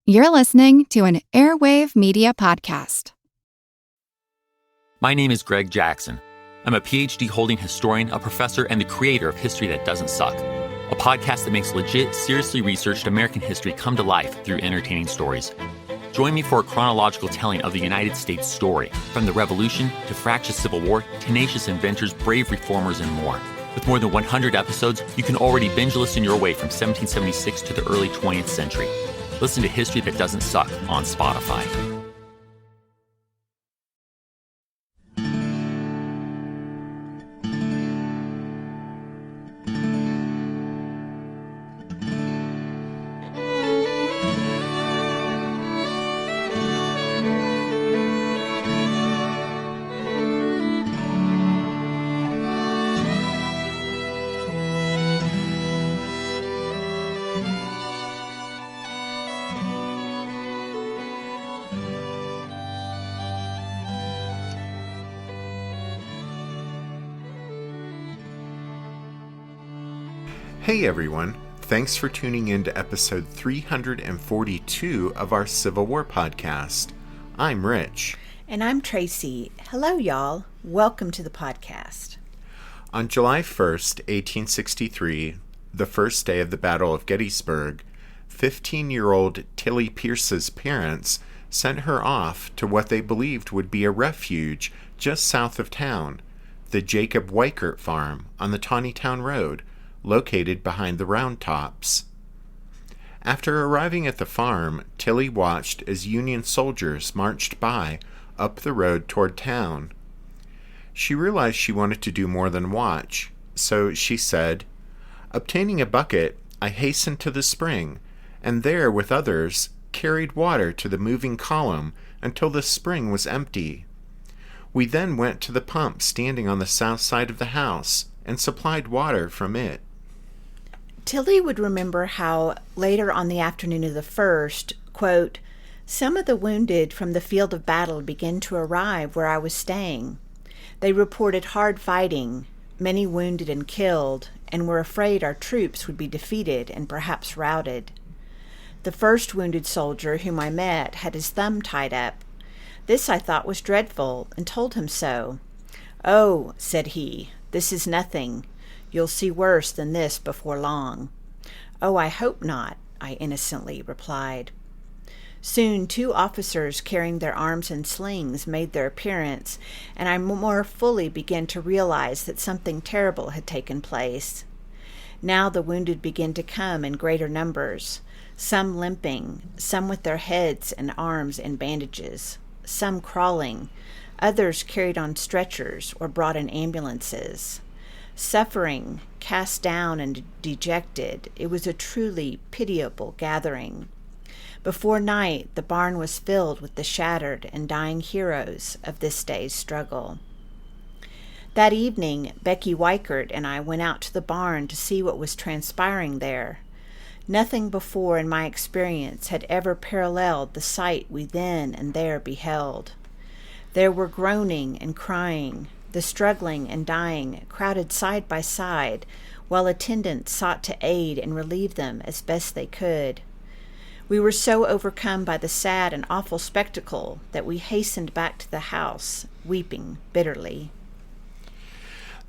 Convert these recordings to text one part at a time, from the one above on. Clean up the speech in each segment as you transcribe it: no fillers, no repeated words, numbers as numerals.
You're listening to an Airwave Media Podcast. My name is Greg Jackson. I'm a PhD-holding historian, a professor, and the creator of History That Doesn't Suck, a podcast that makes legit, seriously researched American history come to life through entertaining stories. Join me for a chronological telling of the United States story, from the Revolution to fractious Civil War, tenacious inventors, brave reformers, and more. With more than 100 episodes, you can already binge listen your way from 1776 to the early 20th century. Listen to History That Doesn't Suck on Spotify. Hey everyone, thanks for tuning in to episode 342 of our Civil War podcast. I'm Rich. And I'm Tracy. Hello y'all, welcome to the podcast. On July 1st, 1863, the first day of the Battle of Gettysburg, 15-year-old Tilly Pierce's parents sent her off to what they believed would be a refuge just south of town, the Jacob Weichert farm on the Taneytown Road, located behind the Round Tops. After arriving at the farm, Tilly watched as Union soldiers marched by up the road toward town. She realized she wanted to do more than watch, so she said, "Obtaining a bucket, I hastened to the spring, and there, with others, carried water to the moving column until the spring was empty. We then went to the pump standing on the south side of the house and supplied water from it." Tilly would remember how later on the afternoon of the 1st, quote, "Some of the wounded from the field of battle began to arrive where I was staying. They reported hard fighting, many wounded and killed, and were afraid our troops would be defeated and perhaps routed. The first wounded soldier whom I met had his thumb tied up. This I thought was dreadful, and told him so. 'Oh,' said he, 'this is nothing. You'll see worse than this before long.' 'Oh, I hope not,' I innocently replied. Soon 2 officers carrying their arms and slings made their appearance, and I more fully began to realize that something terrible had taken place. Now the wounded began to come in greater numbers, some limping, some with their heads and arms in bandages, some crawling, others carried on stretchers or brought in ambulances. Suffering, cast down and dejected, it was a truly pitiable gathering. Before night, the barn was filled with the shattered and dying heroes of this day's struggle. That evening, Becky Weichert and I went out to the barn to see what was transpiring there. Nothing before in my experience had ever paralleled the sight we then and there beheld. There were groaning and crying, the struggling and dying crowded side by side, while attendants sought to aid and relieve them as best they could. We were so overcome by the sad and awful spectacle that we hastened back to the house, weeping bitterly."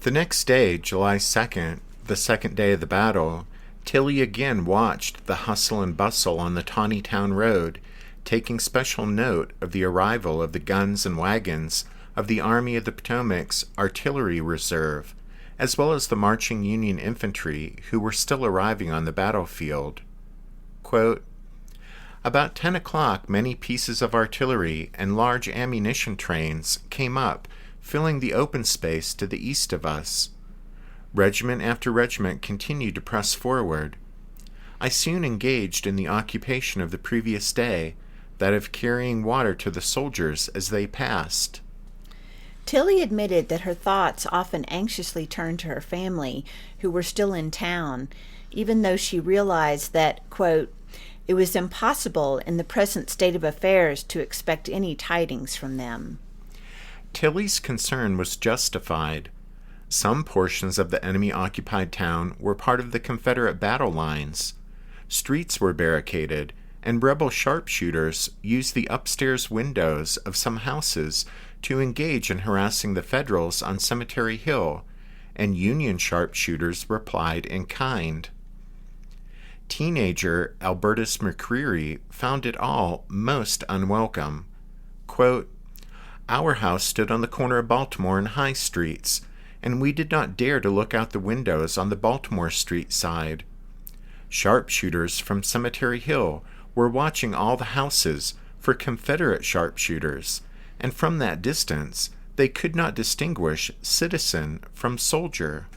The next day, July 2nd, the second day of the battle, Tilly again watched the hustle and bustle on the Taneytown Road, taking special note of the arrival of the guns and wagons of the Army of the Potomac's Artillery Reserve, as well as the marching Union infantry who were still arriving on the battlefield. Quote, "About 10 o'clock, many pieces of artillery and large ammunition trains came up, filling the open space to the east of us. Regiment after regiment continued to press forward. I soon engaged in the occupation of the previous day, that of carrying water to the soldiers as they passed." Tilly admitted that her thoughts often anxiously turned to her family, who were still in town, even though she realized that, quote, "it was impossible in the present state of affairs to expect any tidings from them." Tilly's concern was justified. Some portions of the enemy-occupied town were part of the Confederate battle lines. Streets were barricaded, and rebel sharpshooters used the upstairs windows of some houses to engage in harassing the Federals on Cemetery Hill, and Union sharpshooters replied in kind. Teenager Albertus McCreary found it all most unwelcome. Quote, "Our house stood on the corner of Baltimore and High Streets, and we did not dare to look out the windows on the Baltimore Street side. Sharpshooters from Cemetery Hill were watching all the houses for Confederate sharpshooters, and from that distance they could not distinguish citizen from soldier."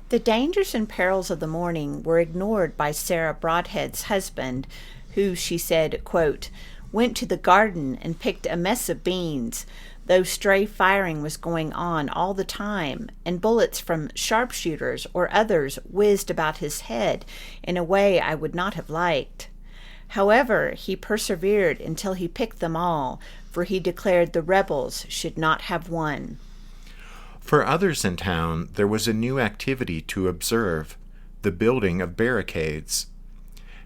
The dangers and perils of the morning were ignored by Sarah Broadhead's husband, who, she said, quote, "went to the garden and picked a mess of beans, though stray firing was going on all the time, and bullets from sharpshooters or others whizzed about his head in a way I would not have liked. However, he persevered until he picked them all, for he declared the rebels should not have won." For others in town, there was a new activity to observe, the building of barricades.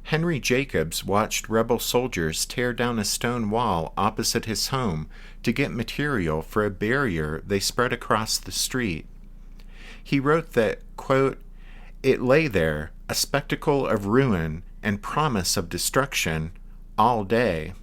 Henry Jacobs watched rebel soldiers tear down a stone wall opposite his home to get material for a barrier they spread across the street. He wrote that, quote, "It lay there, a spectacle of ruin and promise of destruction, all day."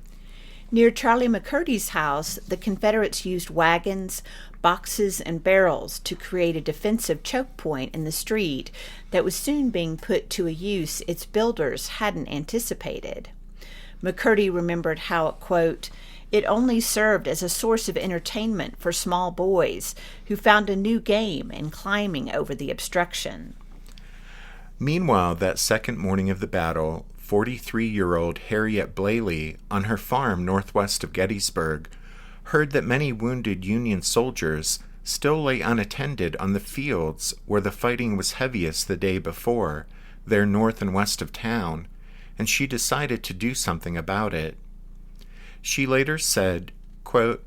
Near Charlie McCurdy's house, the Confederates used wagons, boxes, and barrels to create a defensive choke point in the street that was soon being put to a use its builders hadn't anticipated. McCurdy remembered how, quote, "it only served as a source of entertainment for small boys who found a new game in climbing over the obstruction." Meanwhile, that second morning of the battle, 43-year-old Harriet Blaley, on her farm northwest of Gettysburg, heard that many wounded Union soldiers still lay unattended on the fields where the fighting was heaviest the day before, there north and west of town, and she decided to do something about it. She later said, quote,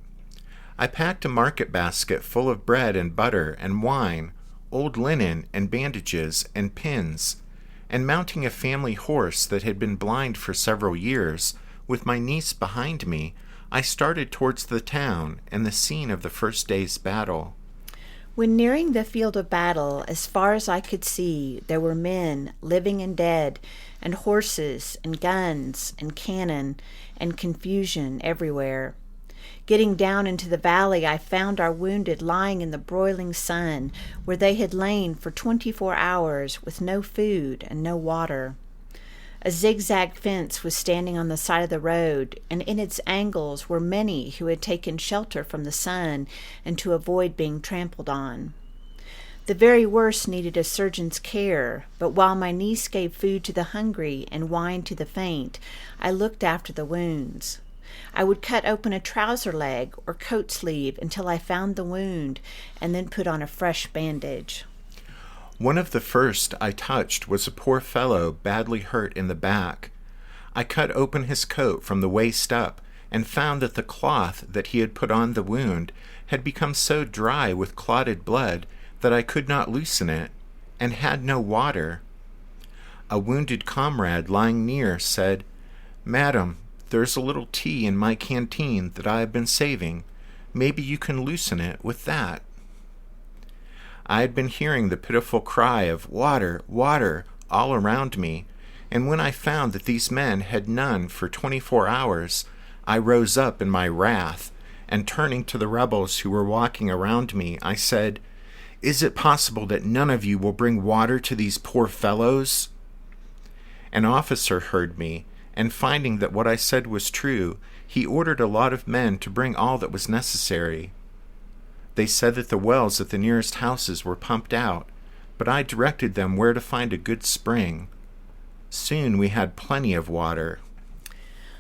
"I packed a market basket full of bread and butter and wine, old linen and bandages and pins, and mounting a family horse that had been blind for several years, with my niece behind me, I started towards the town and the scene of the first day's battle." When nearing the field of battle, as far as I could see, there were men, living and dead, and horses, and guns, and cannon, and confusion everywhere. Getting down into the valley, I found our wounded lying in the broiling sun, where they had lain for 24 hours with no food and no water. A zigzag fence was standing on the side of the road, and in its angles were many who had taken shelter from the sun and to avoid being trampled on. The very worst needed a surgeon's care, but while my niece gave food to the hungry and wine to the faint, I looked after the wounds. I would cut open a trouser leg or coat sleeve until I found the wound, and then put on a fresh bandage. One of the first I touched was a poor fellow badly hurt in the back. I cut open his coat from the waist up and found that the cloth that he had put on the wound had become so dry with clotted blood that I could not loosen it, and had no water. A wounded comrade lying near said, "Madam, there's a little tea in my canteen that I have been saving. Maybe you can loosen it with that." I had been hearing the pitiful cry of "water, water" all around me, and when I found that these men had none for 24 hours, I rose up in my wrath, and turning to the rebels who were walking around me, I said, "Is it possible that none of you will bring water to these poor fellows?" An officer heard me, and finding that what I said was true, he ordered a lot of men to bring all that was necessary. They said that the wells at the nearest houses were pumped out, but I directed them where to find a good spring. Soon we had plenty of water.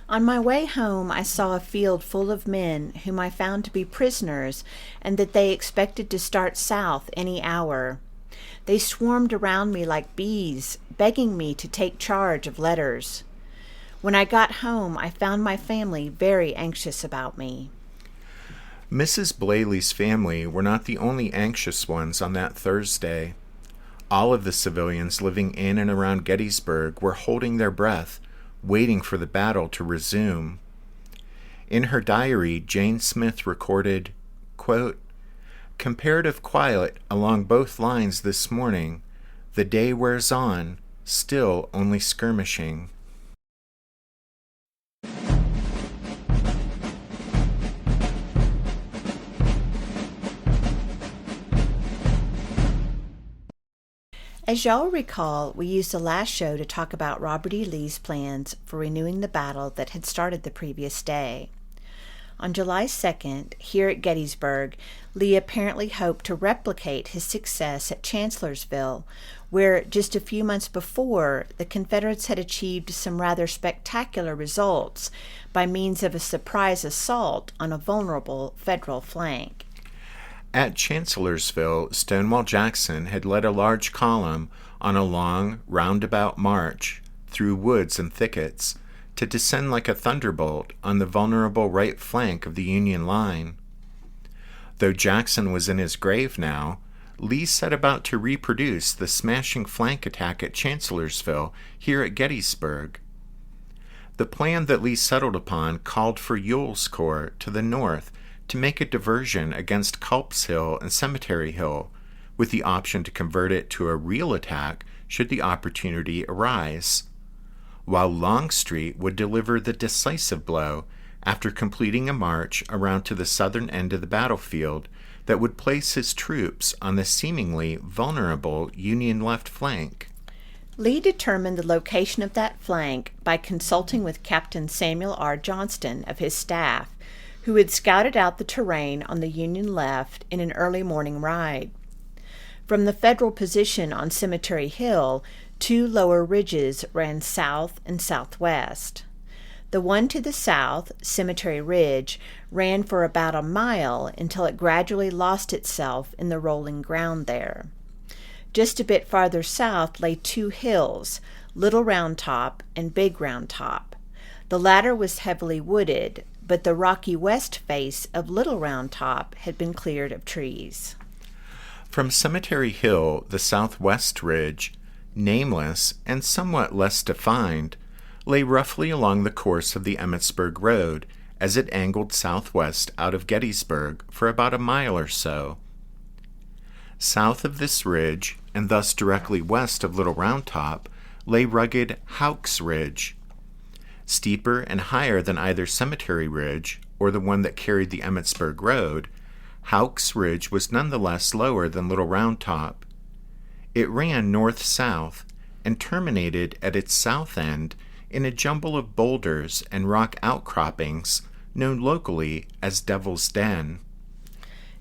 On my way home, I saw a field full of men whom I found to be prisoners, and that they expected to start south any hour. They swarmed around me like bees, begging me to take charge of letters. When I got home, I found my family very anxious about me. Mrs. Blaley's family were not the only anxious ones on that Thursday. All of the civilians living in and around Gettysburg were holding their breath, waiting for the battle to resume. In her diary, Jane Smith recorded, quote, "Comparative quiet along both lines this morning. The day wears on, still only skirmishing." As y'all recall, we used the last show to talk about Robert E. Lee's plans for renewing the battle that had started the previous day. On July 2nd, here at Gettysburg, Lee apparently hoped to replicate his success at Chancellorsville, where just a few months before, the Confederates had achieved some rather spectacular results by means of a surprise assault on a vulnerable Federal flank. At Chancellorsville, Stonewall Jackson had led a large column on a long, roundabout march through woods and thickets to descend like a thunderbolt on the vulnerable right flank of the Union line. Though Jackson was in his grave now, Lee set about to reproduce the smashing flank attack at Chancellorsville here at Gettysburg. The plan that Lee settled upon called for Ewell's Corps to the north to make a diversion against Culp's Hill and Cemetery Hill, with the option to convert it to a real attack should the opportunity arise, while Longstreet would deliver the decisive blow after completing a march around to the southern end of the battlefield that would place his troops on the seemingly vulnerable Union left flank. Lee determined the location of that flank by consulting with Captain Samuel R. Johnston of his staff, who had scouted out the terrain on the Union left in an early morning ride. From the Federal position on Cemetery Hill, two lower ridges ran south and southwest. The one to the south, Cemetery Ridge, ran for about a mile until it gradually lost itself in the rolling ground there. Just a bit farther south lay two hills, Little Round Top and Big Round Top. The latter was heavily wooded, but the rocky west face of Little Round Top had been cleared of trees. From Cemetery Hill, the southwest ridge, nameless and somewhat less defined, lay roughly along the course of the Emmitsburg Road as it angled southwest out of Gettysburg for about a mile or so. South of this ridge, and thus directly west of Little Round Top, lay rugged Houck's Ridge. Steeper and higher than either Cemetery Ridge or the one that carried the Emmitsburg Road, Houck's Ridge was nonetheless lower than Little Round Top. It ran north-south and terminated at its south end in a jumble of boulders and rock outcroppings known locally as Devil's Den.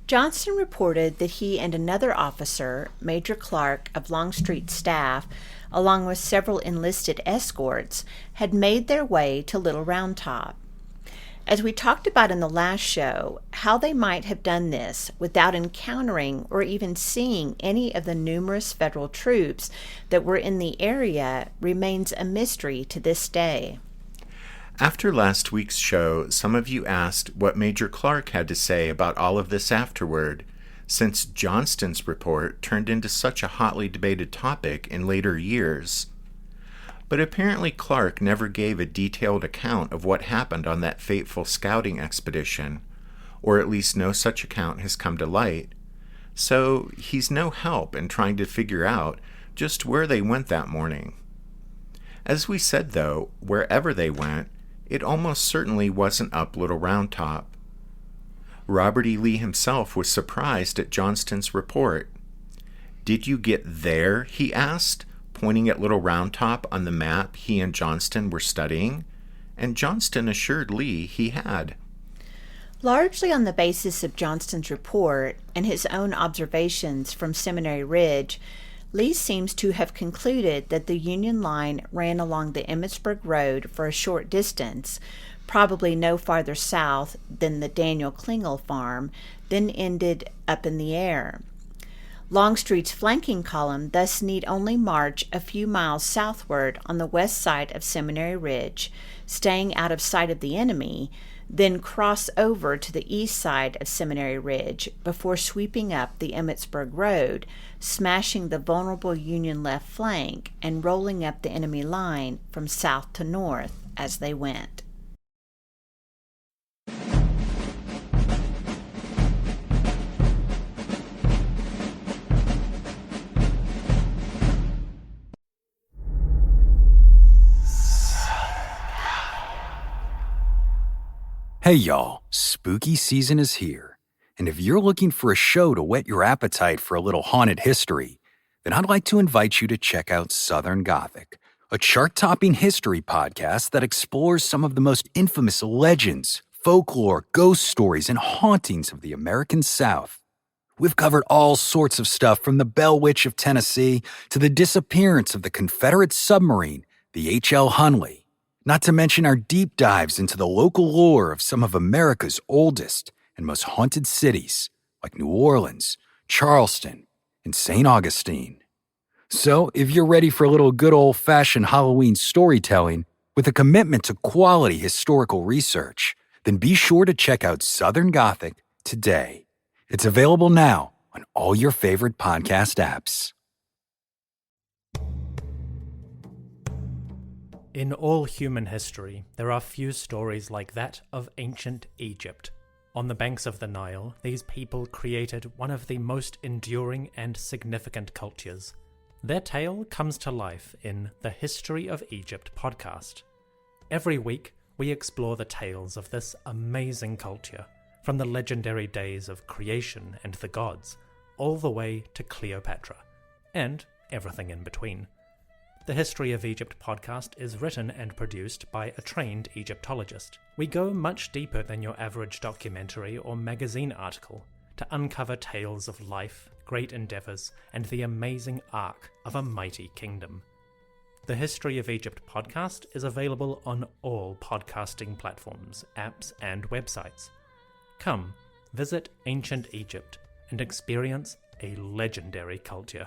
Johnston reported that he and another officer, Major Clark of Longstreet's staff, along with several enlisted escorts, had made their way to Little Round Top. As we talked about in the last show, how they might have done this without encountering or even seeing any of the numerous Federal troops that were in the area remains a mystery to this day. After last week's show, some of you asked what Major Clark had to say about all of this afterward, since Johnston's report turned into such a hotly debated topic in later years. But apparently Clark never gave a detailed account of what happened on that fateful scouting expedition, or at least no such account has come to light, so he's no help in trying to figure out just where they went that morning. As we said, though, wherever they went, it almost certainly wasn't up Little Round Top. Robert E. Lee himself was surprised at Johnston's report. "Did you get there?" he asked, pointing at Little Round Top on the map he and Johnston were studying, and Johnston assured Lee he had. Largely on the basis of Johnston's report and his own observations from Seminary Ridge, Lee seems to have concluded that the Union line ran along the Emmitsburg Road for a short distance, probably no farther south than the Daniel Klingel farm, then ended up in the air. Longstreet's flanking column thus need only march a few miles southward on the west side of Seminary Ridge, staying out of sight of the enemy, then cross over to the east side of Seminary Ridge before sweeping up the Emmitsburg Road, smashing the vulnerable Union left flank and rolling up the enemy line from south to north as they went. Hey y'all, spooky season is here, and if you're looking for a show to whet your appetite for a little haunted history, then I'd like to invite you to check out Southern Gothic, a chart-topping history podcast that explores some of the most infamous legends, folklore, ghost stories, and hauntings of the American South. We've covered all sorts of stuff from the Bell Witch of Tennessee to the disappearance of the Confederate submarine, the H.L. Hunley. Not to mention our deep dives into the local lore of some of America's oldest and most haunted cities, like New Orleans, Charleston, and St. Augustine. So, if you're ready for a little good old-fashioned Halloween storytelling with a commitment to quality historical research, then be sure to check out Southern Gothic today. It's available now on all your favorite podcast apps. In all human history, there are few stories like that of ancient Egypt. On the banks of the Nile, these people created one of the most enduring and significant cultures. Their tale comes to life in the History of Egypt podcast. Every week, we explore the tales of this amazing culture, from the legendary days of creation and the gods, all the way to Cleopatra, and everything in between. The History of Egypt podcast is written and produced by a trained Egyptologist. We go much deeper than your average documentary or magazine article to uncover tales of life, great endeavors, and the amazing arc of a mighty kingdom. The History of Egypt podcast is available on all podcasting platforms, apps, and websites. Come, visit ancient Egypt and experience a legendary culture.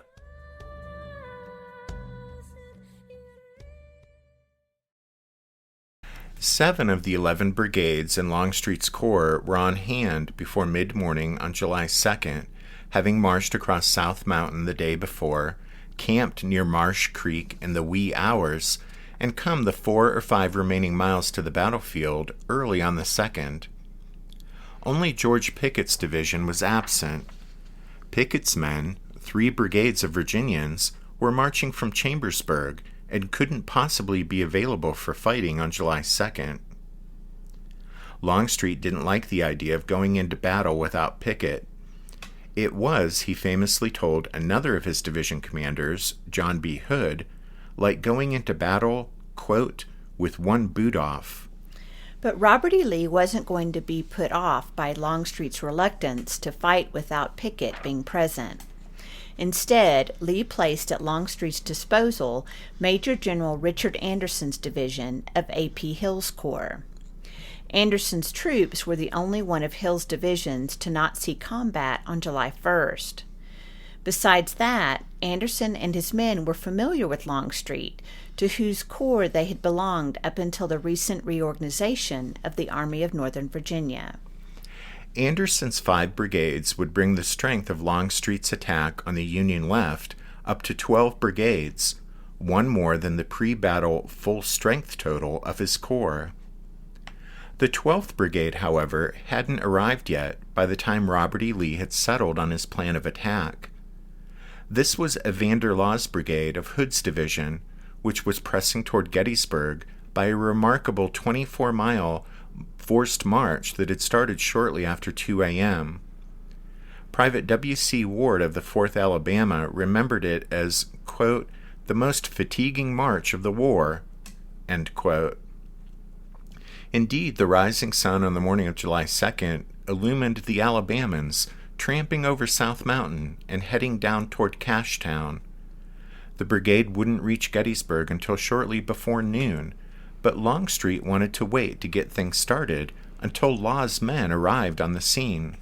7 of the 11 brigades in Longstreet's corps were on hand before mid-morning on July 2nd, having marched across South Mountain the day before, camped near Marsh Creek in the wee hours, and come the 4 or 5 remaining miles to the battlefield early on the 2nd. Only George Pickett's division was absent. Pickett's men, 3 brigades of Virginians, were marching from Chambersburg and couldn't possibly be available for fighting on July 2nd. Longstreet didn't like the idea of going into battle without Pickett. It was, he famously told another of his division commanders, John B. Hood, like going into battle, quote, with one boot off. But Robert E. Lee wasn't going to be put off by Longstreet's reluctance to fight without Pickett being present. Instead, Lee placed at Longstreet's disposal Major General Richard Anderson's division of A.P. Hill's Corps. Anderson's troops were the only one of Hill's divisions to not see combat on July 1st. Besides that, Anderson and his men were familiar with Longstreet, to whose corps they had belonged up until the recent reorganization of the Army of Northern Virginia. Anderson's 5 brigades would bring the strength of Longstreet's attack on the Union left up to 12 brigades, one more than the pre-battle full strength total of his corps. The 12th Brigade, however, hadn't arrived yet by the time Robert E. Lee had settled on his plan of attack. This was Evander Law's brigade of Hood's division, which was pressing toward Gettysburg by a remarkable 24-mile forced march that had started shortly after 2 a.m. Private W.C. Ward of the 4th Alabama remembered it as, quote, the most fatiguing march of the war, end quote. Indeed, the rising sun on the morning of July 2nd illumined the Alabamans tramping over South Mountain and heading down toward Cashtown. The brigade wouldn't reach Gettysburg until shortly before noon, but Longstreet wanted to wait to get things started until Law's men arrived on the scene.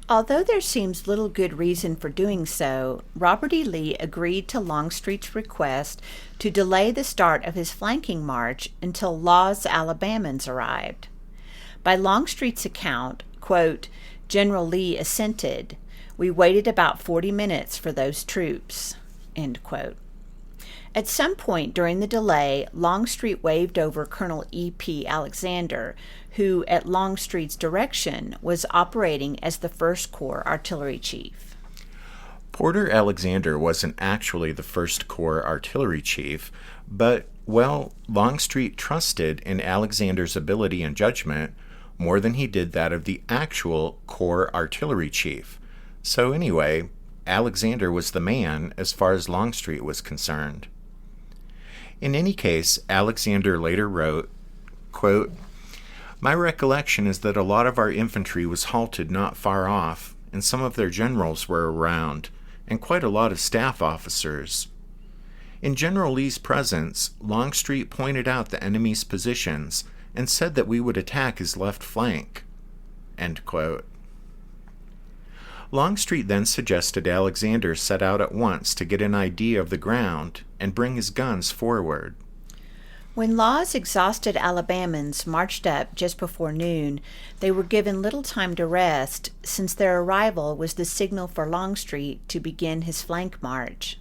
Although there seems little good reason for doing so, Robert E. Lee agreed to Longstreet's request to delay the start of his flanking march until Law's Alabamans arrived. By Longstreet's account, quote, General Lee assented. We waited about 40 minutes for those troops, end quote. At some point during the delay, Longstreet waved over Colonel E.P. Alexander, who, at Longstreet's direction, was operating as the 1st Corps artillery chief. Porter Alexander wasn't actually the 1st Corps artillery chief, but, well, Longstreet trusted in Alexander's ability and judgment more than he did that of the actual Corps artillery chief. So anyway, Alexander was the man as far as Longstreet was concerned. In any case, Alexander later wrote, quote, My recollection is that a lot of our infantry was halted not far off, and some of their generals were around, and quite a lot of staff officers. In General Lee's presence, Longstreet pointed out the enemy's positions and said that we would attack his left flank. End quote. Longstreet then suggested Alexander set out at once to get an idea of the ground and bring his guns forward. When Law's exhausted Alabamans marched up just before noon, they were given little time to rest, since their arrival was the signal for Longstreet to begin his flank march.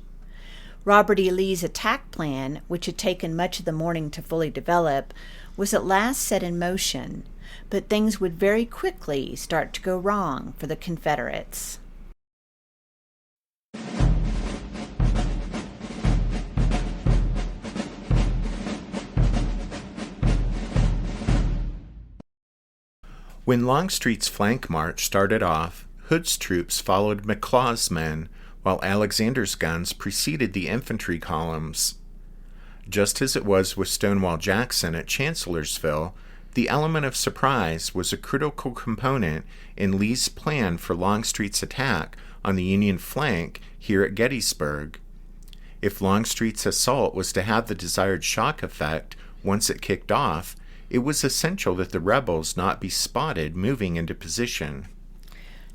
Robert E. Lee's attack plan, which had taken much of the morning to fully develop, was at last set in motion, but things would very quickly start to go wrong for the Confederates. When Longstreet's flank march started off, Hood's troops followed McLaws' men, while Alexander's guns preceded the infantry columns. Just as it was with Stonewall Jackson at Chancellorsville, the element of surprise was a critical component in Lee's plan for Longstreet's attack on the Union flank here at Gettysburg. If Longstreet's assault was to have the desired shock effect once it kicked off, it was essential that the rebels not be spotted moving into position.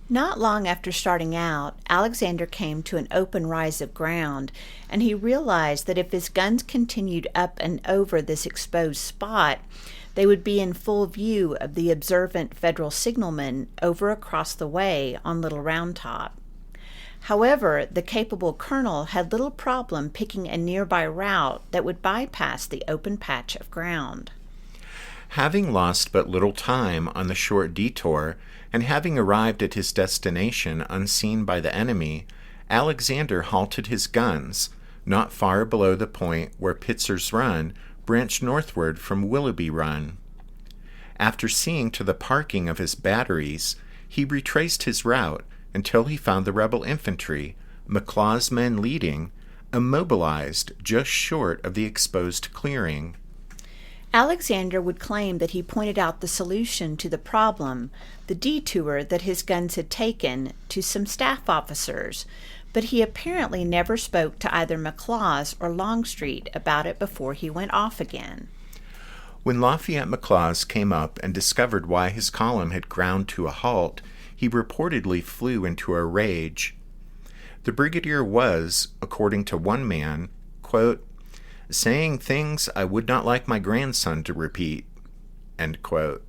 Not long after starting out, Alexander came to an open rise of ground, and he realized that if his guns continued up and over this exposed spot, they would be in full view of the observant Federal signalmen over across the way on Little Round Top. However, the capable colonel had little problem picking a nearby route that would bypass the open patch of ground. Having lost but little time on the short detour, and having arrived at his destination unseen by the enemy, Alexander halted his guns, not far below the point where Pitzer's Run branched northward from Willoughby Run. After seeing to the parking of his batteries, he retraced his route until he found the rebel infantry, McLaws' men leading, immobilized just short of the exposed clearing. Alexander would claim that he pointed out the solution to the problem, the detour that his guns had taken, to some staff officers, but he apparently never spoke to either McLaws or Longstreet about it before he went off again. When Lafayette McLaws came up and discovered why his column had ground to a halt, he reportedly flew into a rage. The brigadier was, according to one man, quote, saying things I would not like my grandson to repeat, end quote.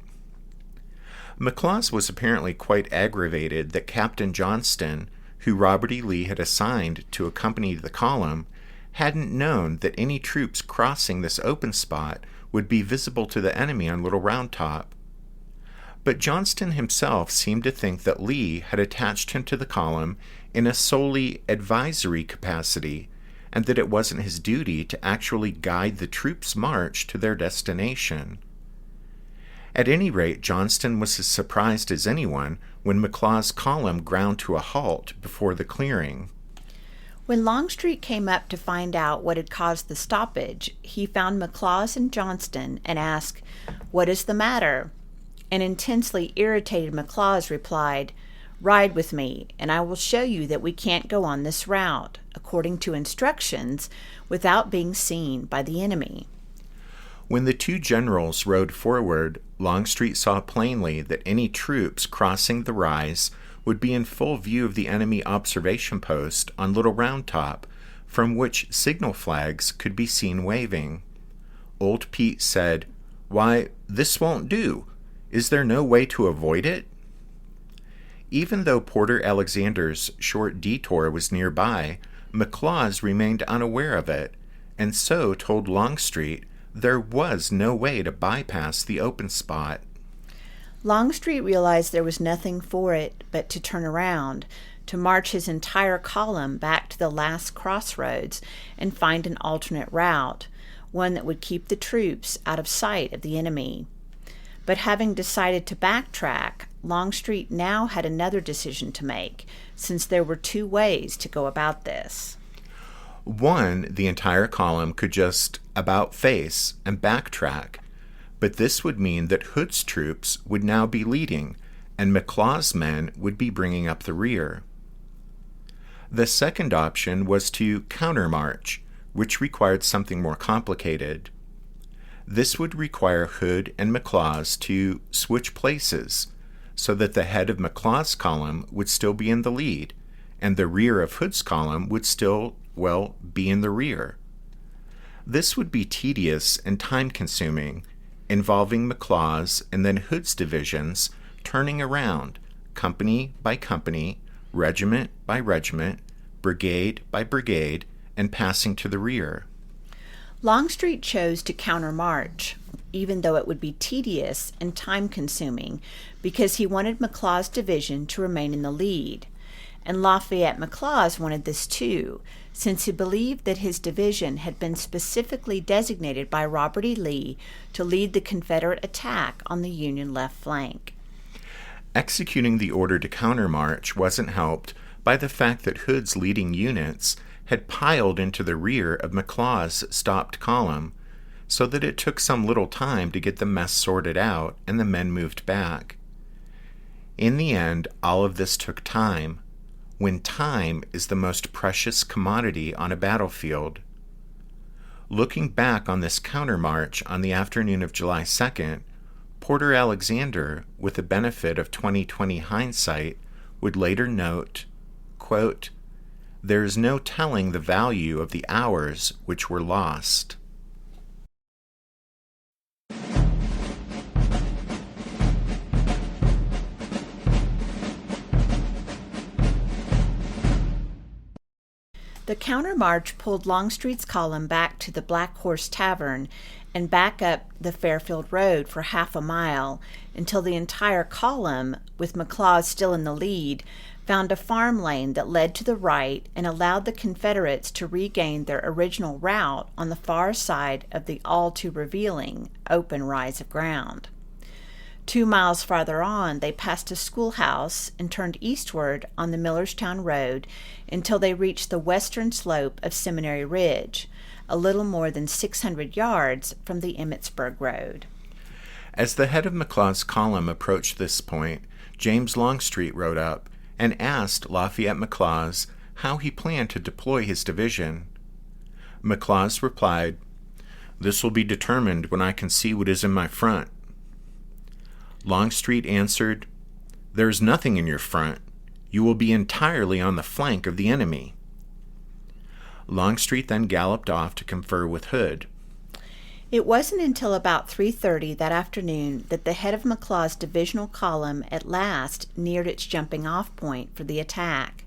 McLaws was apparently quite aggravated that Captain Johnston, who Robert E. Lee had assigned to accompany the column, hadn't known that any troops crossing this open spot would be visible to the enemy on Little Round Top. But Johnston himself seemed to think that Lee had attached him to the column in a solely advisory capacity, and that it wasn't his duty to actually guide the troops' march to their destination. At any rate, Johnston was as surprised as anyone when McLaws' column ground to a halt before the clearing. When Longstreet came up to find out what had caused the stoppage, he found McLaws and Johnston and asked, "What is the matter?" An intensely irritated McLaws replied, "Ride with me, and I will show you that we can't go on this route, according to instructions, without being seen by the enemy." When the two generals rode forward, Longstreet saw plainly that any troops crossing the rise would be in full view of the enemy observation post on Little Round Top, from which signal flags could be seen waving. Old Pete said, "Why, this won't do. Is there no way to avoid it?" Even though Porter Alexander's short detour was nearby, McLaws remained unaware of it, and so told Longstreet there was no way to bypass the open spot. Longstreet realized there was nothing for it but to turn around, to march his entire column back to the last crossroads and find an alternate route, one that would keep the troops out of sight of the enemy. But having decided to backtrack, Longstreet now had another decision to make, since there were two ways to go about this. One, the entire column could just about face and backtrack, but this would mean that Hood's troops would now be leading, and McLaws' men would be bringing up the rear. The second option was to countermarch, which required something more complicated. This would require Hood and McLaws to switch places, so that the head of McLaws' column would still be in the lead, and the rear of Hood's column would still, be in the rear. This would be tedious and time-consuming, involving McLaws and then Hood's divisions turning around, company by company, regiment by regiment, brigade by brigade, and passing to the rear. Longstreet chose to countermarch, even though it would be tedious and time-consuming, because he wanted McLaws' division to remain in the lead. And Lafayette McLaws wanted this too, since he believed that his division had been specifically designated by Robert E. Lee to lead the Confederate attack on the Union left flank. Executing the order to countermarch wasn't helped by the fact that Hood's leading units had piled into the rear of McLaws' stopped column, so that it took some little time to get the mess sorted out and the men moved back. In the end, all of this took time, when time is the most precious commodity on a battlefield. Looking back on this countermarch on the afternoon of July 2nd, Porter Alexander, with the benefit of 20/20 hindsight, would later note, quote, "There is no telling the value of the hours which were lost." The countermarch pulled Longstreet's column back to the Black Horse Tavern and back up the Fairfield Road for half a mile until the entire column, with McLaws still in the lead, found a farm lane that led to the right and allowed the Confederates to regain their original route on the far side of the all-too-revealing open rise of ground. 2 miles farther on, they passed a schoolhouse and turned eastward on the Millerstown Road until they reached the western slope of Seminary Ridge, a little more than 600 yards from the Emmitsburg Road. As the head of McLaws' column approached this point, James Longstreet rode up and asked Lafayette McLaws how he planned to deploy his division. McLaws replied, "This will be determined when I can see what is in my front." Longstreet answered, "There is nothing in your front. You will be entirely on the flank of the enemy." Longstreet then galloped off to confer with Hood. It wasn't until about 3:30 that afternoon that the head of McLaws' divisional column at last neared its jumping-off point for the attack.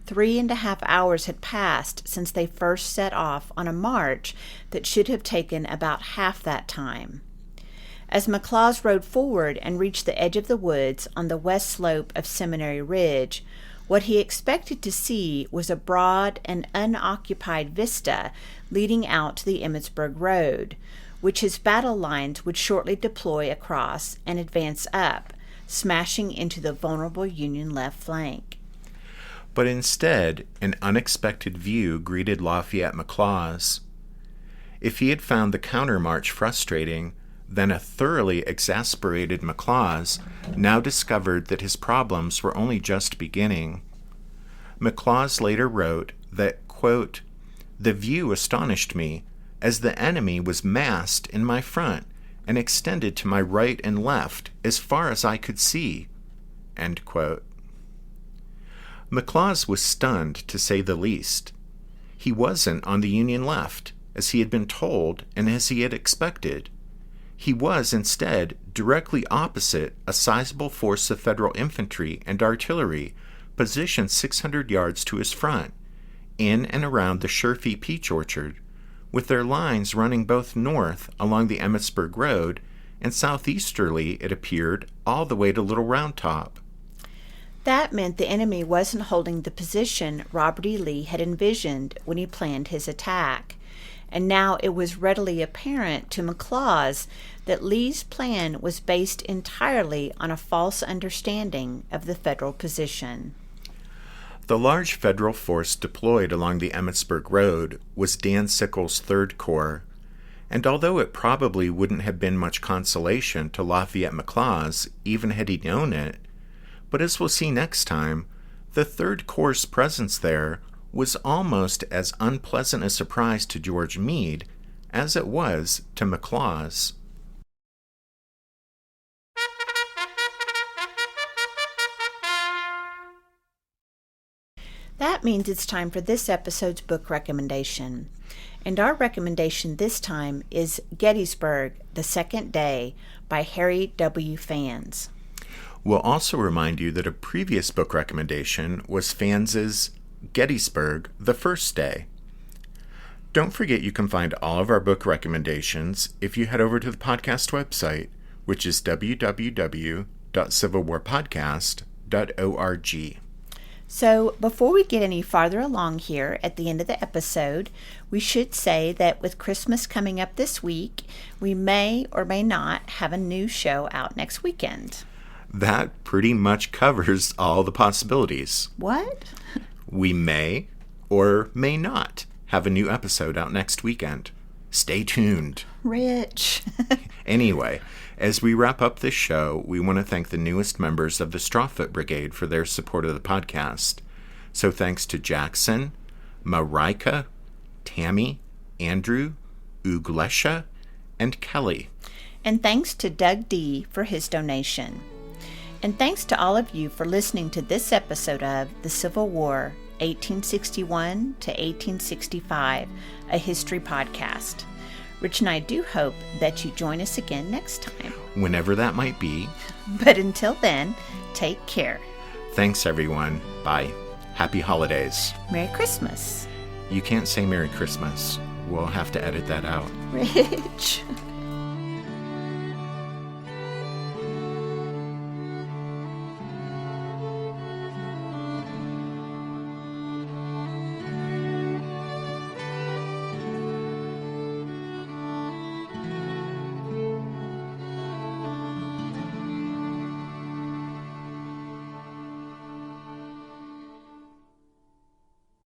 3.5 hours had passed since they first set off on a march that should have taken about half that time. As McLaws rode forward and reached the edge of the woods on the west slope of Seminary Ridge, what he expected to see was a broad and unoccupied vista leading out to the Emmitsburg Road, which his battle lines would shortly deploy across and advance up, smashing into the vulnerable Union left flank. But instead, an unexpected view greeted Lafayette McLaws. If he had found the countermarch frustrating, then a thoroughly exasperated McLaws now discovered that his problems were only just beginning. McLaws later wrote that, quote, "The view astonished me, as the enemy was massed in my front and extended to my right and left as far as I could see." End quote. McLaws was stunned, to say the least. He wasn't on the Union left, as he had been told and as he had expected. He was, instead, directly opposite a sizable force of Federal infantry and artillery positioned 600 yards to his front, in and around the Sherfy peach orchard, with their lines running both north along the Emmitsburg Road and southeasterly, it appeared, all the way to Little Round Top. That meant the enemy wasn't holding the position Robert E. Lee had envisioned when he planned his attack. And now it was readily apparent to McLaws that Lee's plan was based entirely on a false understanding of the Federal position. The large Federal force deployed along the Emmitsburg Road was Dan Sickles' Third Corps, and although it probably wouldn't have been much consolation to Lafayette McLaws even had he known it, but as we'll see next time, the Third Corps' presence there was almost as unpleasant a surprise to George Meade as it was to McLaws. That means it's time for this episode's book recommendation. And our recommendation this time is Gettysburg, The Second Day by Harry W. Fans. We'll also remind you that a previous book recommendation was Fans's Gettysburg, The First Day. Don't forget you can find all of our book recommendations if you head over to the podcast website, which is www.civilwarpodcast.org. So, before we get any farther along here at the end of the episode, we should say that with Christmas coming up this week, we may or may not have a new show out next weekend. That pretty much covers all the possibilities. What? We may or may not have a new episode out next weekend. Stay tuned. Rich. Anyway, as we wrap up this show, we want to thank the newest members of the Strawfoot Brigade for their support of the podcast. So thanks to Jackson, Marika, Tammy, Andrew, Uglesha, and Kelly. And thanks to Doug D. for his donation. And thanks to all of you for listening to this episode of The Civil War, 1861 to 1865, a history podcast. Rich and I do hope that you join us again next time. Whenever that might be. But until then, take care. Thanks, everyone. Bye. Happy holidays. Merry Christmas. You can't say Merry Christmas. We'll have to edit that out. Rich.